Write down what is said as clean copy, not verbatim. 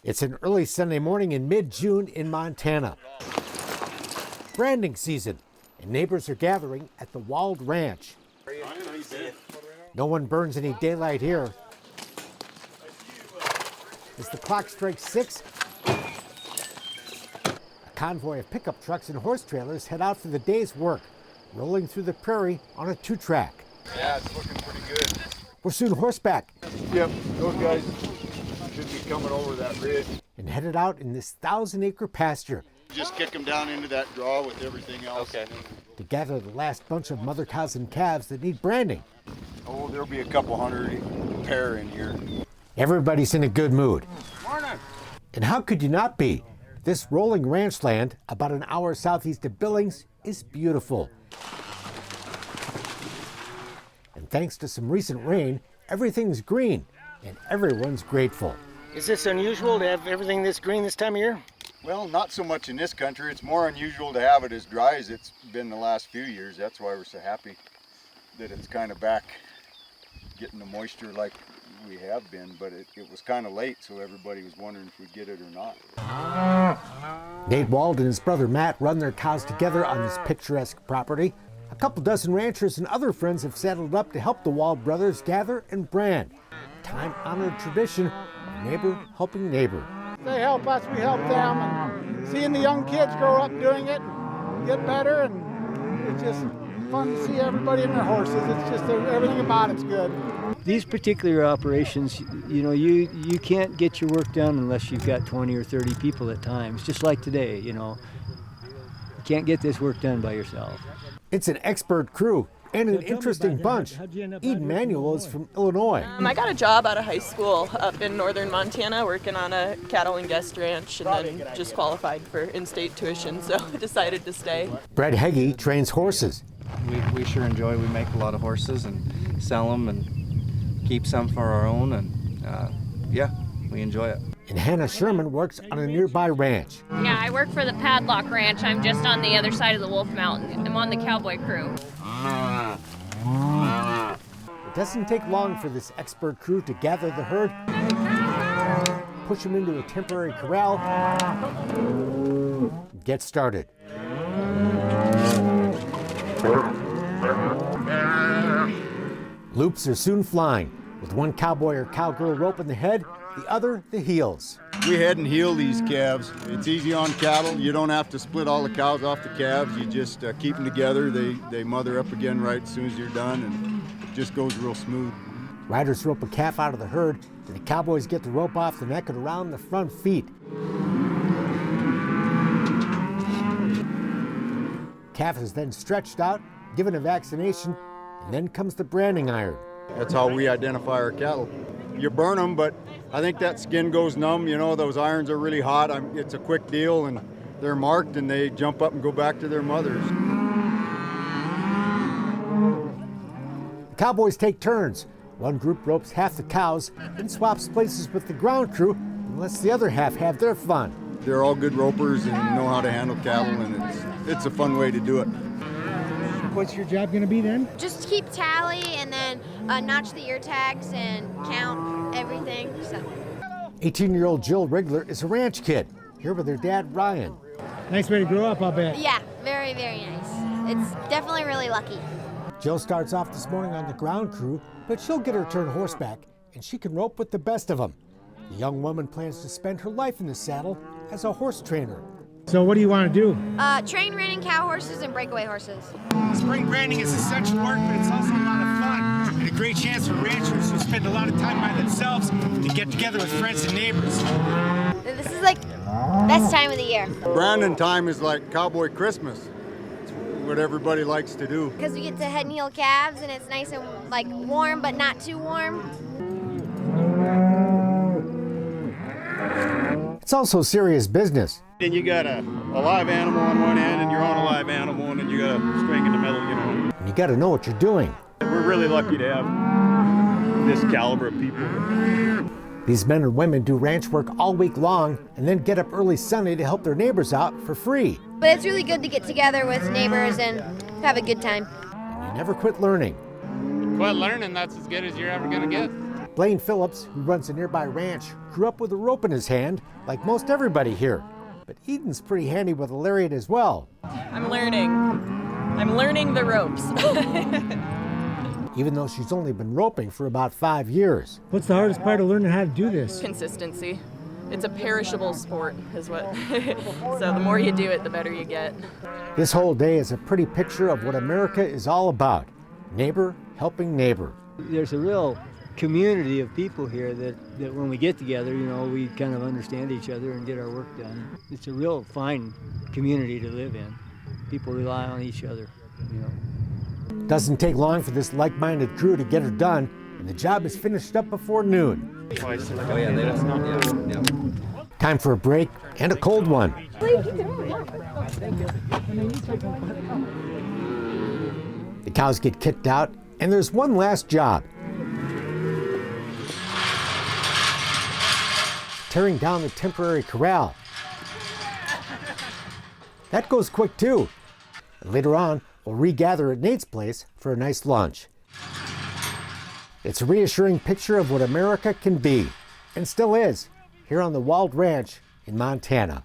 It's an early Sunday morning in mid-June in Montana. Branding season, and neighbors are gathering at the Walled Ranch. No one burns any daylight here. As the clock strikes 6, a convoy of pickup trucks and horse trailers head out for the day's work, rolling through the prairie on a 2-track. Yeah, it's looking pretty good. We're soon horseback. Yep, those guys should be coming over that ridge. And headed out in this 1,000-acre pasture. Just kick them down into that draw with everything else. Okay. To gather the last bunch of mother cows and calves that need branding. Oh, there'll be a couple hundred pair in here. Everybody's in a good mood. Morning. And how could you not be? This rolling ranch land, about an hour southeast of Billings, is beautiful. And thanks to some recent rain, everything's green, and everyone's grateful. Is this unusual to have everything this green this time of year? Well, not so much in this country. It's more unusual to have it as dry as it's been the last few years. That's why we're so happy that it's kind of back getting the moisture like we have been, but it was kind of late, so everybody was wondering if we'd get it or not. Nate Wald and his brother Matt run their cows together on this picturesque property. A couple dozen ranchers and other friends have saddled up to help the Wald brothers gather and brand. Time-honored tradition of neighbor helping neighbor. They help us, we help them, and seeing the young kids grow up doing it and get better, and it's just fun to see everybody and their horses. It's just everything about it's good. These particular operations, you can't get your work done unless you've got 20 or 30 people at times, just like today, You can't get this work done by yourself. It's an expert crew and an interesting bunch. Eden Manuel is from Illinois. I got a job out of high school up in northern Montana working on a cattle and guest ranch, and then just qualified for in-state tuition, so I decided to stay. Brett Heggie trains horses. We sure enjoy. We make a lot of horses and sell them and keep some for our own, and yeah, we enjoy it. And Hannah Sherman works on a nearby ranch. Yeah, I work for the Padlock Ranch. I'm just on the other side of the Wolf Mountain. I'm on the cowboy crew. It doesn't take long for this expert crew to gather the herd, push them into a temporary corral, get started. Loops are soon flying, with one cowboy or cowgirl rope in the head, the other the heels. We head and heel these calves. It's easy on cattle. You don't have to split all the cows off the calves. You just keep them together. They mother up again right as soon as you're done, and it just goes real smooth. Riders rope a calf out of the herd, and the cowboys get the rope off the neck and around the front feet. Calf is then stretched out, given a vaccination, and then comes the branding iron. That's how we identify our cattle. You burn them, but I think that skin goes numb. Those irons are really hot. It's a quick deal, and they're marked, and they jump up and go back to their mothers. The cowboys take turns. One group ropes half the cows, then swaps places with the ground crew and lets the other half have their fun. They're all good ropers and know how to handle cattle, and it's a fun way to do it. What's your job going to be then? Just keep tally and then notch the ear tags and count everything. So. 18-year-old Jill Rigler is a ranch kid, here with her dad, Ryan. Nice way to grow up, I'll bet. Yeah, very, very nice. It's definitely really lucky. Jill starts off this morning on the ground crew, but she'll get her turn horseback, and she can rope with the best of them. The young woman plans to spend her life in the saddle as a horse trainer. So what do you want to do? Train reining cow horses and breakaway horses. Spring branding is essential work, but it's also a lot of fun and a great chance for ranchers who spend a lot of time by themselves to get together with friends and neighbors. This is like best time of the year. Branding time is like cowboy Christmas. It's what everybody likes to do. Because we get to head and heel calves, and it's nice and warm, but not too warm. It's also serious business. And you got a live animal on one end, and you're on a live animal, and then you got a string in the middle, And you got to know what you're doing. We're really lucky to have this caliber of people. These men and women do ranch work all week long and then get up early Sunday to help their neighbors out for free. But it's really good to get together with neighbors and have a good time. And you never quit learning. Quit learning, that's as good as you're ever going to get. Blaine Phillips, who runs a nearby ranch, grew up with a rope in his hand, like most everybody here. But Eden's pretty handy with a lariat as well. I'm learning the ropes. Even though she's only been roping for about 5 years. What's the hardest part of learning how to do this? Consistency. It's a perishable sport, is what. So the more you do it, the better you get. This whole day is a pretty picture of what America is all about. Neighbor helping neighbor. There's a real community of people here that when we get together, you know, we kind of understand each other and get our work done. It's a real fine community to live in. People rely on each other, you know. Doesn't take long for this like-minded crew to get her done, and the job is finished up before noon. Time for a break and a cold one. The cows get kicked out, and there's one last job. Tearing down the temporary corral. That goes quick too. And later on, we'll regather at Nate's place for a nice lunch. It's a reassuring picture of what America can be, and still is, here on the Wald Ranch in Montana.